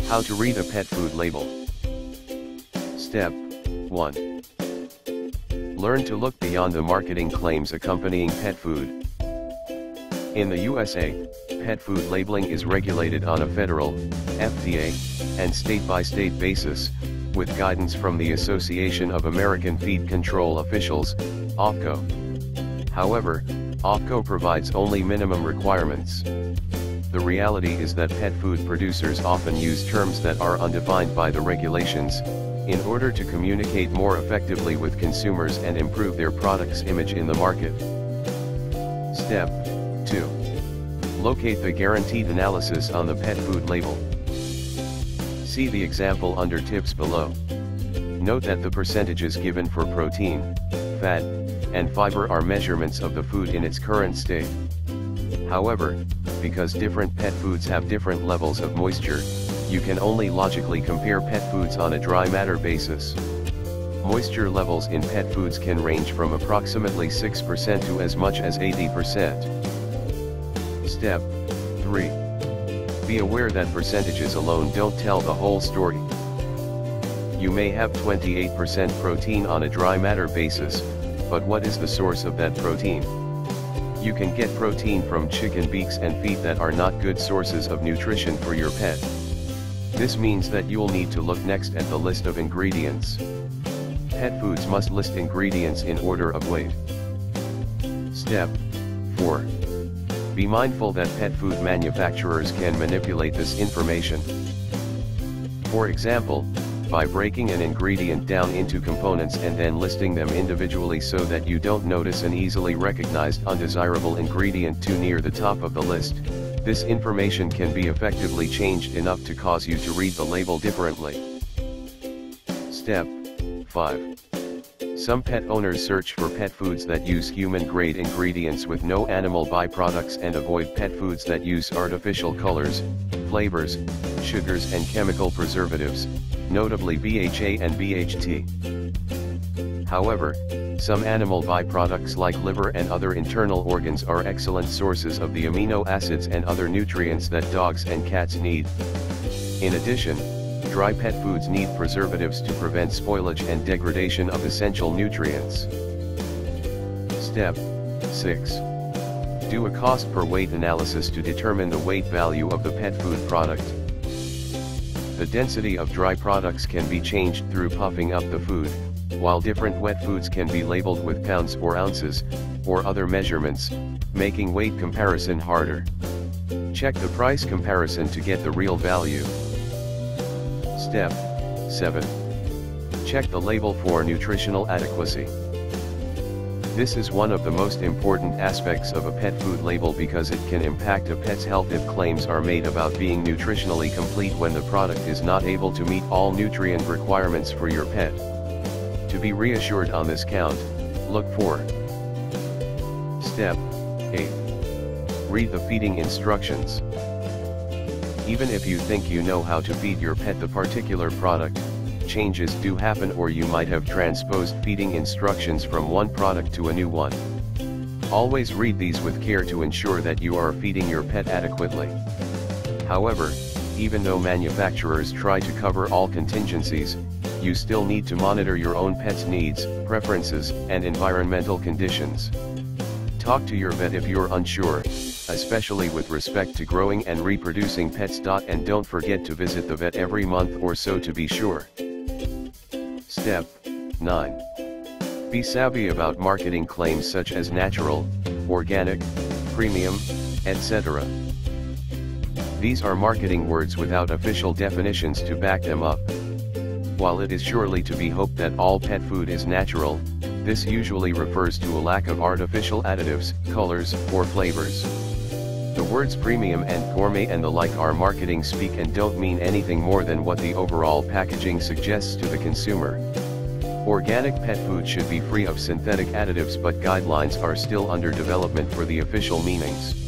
How to read a pet food label. Step 1. Learn to look beyond the marketing claims accompanying pet food. In the USA, pet food labeling is regulated on a federal, FDA, and state-by-state basis, with guidance from the Association of American Feed Control Officials, AAFCO. However, AAFCO provides only minimum requirements. The reality is that pet food producers often use terms that are undefined by the regulations, in order to communicate more effectively with consumers and improve their product's image in the market. Step 2. Locate the guaranteed analysis on the pet food label. See the example under tips below. Note that the percentages given for protein, fat, and fiber are measurements of the food in its current state. However, because different pet foods have different levels of moisture, you can only logically compare pet foods on a dry matter basis. Moisture levels in pet foods can range from approximately 6% to as much as 80%. Step 3. Be aware that percentages alone don't tell the whole story. You may have 28% protein on a dry matter basis, but what is the source of that protein? You can get protein from chicken beaks and feet that are not good sources of nutrition for your pet. This means that you'll need to look next at the list of ingredients. Pet foods must list ingredients in order of weight. Step 4. Be mindful that pet food manufacturers can manipulate this information. For example, by breaking an ingredient down into components and then listing them individually so that you don't notice an easily recognized undesirable ingredient too near the top of the list, this information can be effectively changed enough to cause you to read the label differently. Step 5. Some pet owners search for pet foods that use human-grade ingredients with no animal byproducts and avoid pet foods that use artificial colors, flavors, sugars and chemical preservatives, notably BHA and BHT. However, some animal byproducts like liver and other internal organs are excellent sources of the amino acids and other nutrients that dogs and cats need. In addition, dry pet foods need preservatives to prevent spoilage and degradation of essential nutrients. Step 6. Do a cost per weight analysis to determine the weight value of the pet food product. The density of dry products can be changed through puffing up the food, while different wet foods can be labeled with pounds or ounces, or other measurements, making weight comparison harder. Check the price comparison to get the real value. Step 7. Check the label for nutritional adequacy. This is one of the most important aspects of a pet food label because it can impact a pet's health if claims are made about being nutritionally complete when the product is not able to meet all nutrient requirements for your pet. To be reassured on this count, look for Step 8. Read the feeding instructions. Even if you think you know how to feed your pet the particular product, changes do happen or you might have transposed feeding instructions from one product to a new one. Always read these with care to ensure that you are feeding your pet adequately. However, even though manufacturers try to cover all contingencies, you still need to monitor your own pet's needs, preferences, and environmental conditions. Talk to your vet if you're unsure, especially with respect to growing and reproducing pets. And don't forget to visit the vet every month or so to be sure. Step 9. Be savvy about marketing claims such as natural, organic, premium, etc. These are marketing words without official definitions to back them up. While it is surely to be hoped that all pet food is natural, this usually refers to a lack of artificial additives, colors, or flavors. The words premium and gourmet and the like are marketing speak and don't mean anything more than what the overall packaging suggests to the consumer. Organic pet food should be free of synthetic additives, but guidelines are still under development for the official meanings.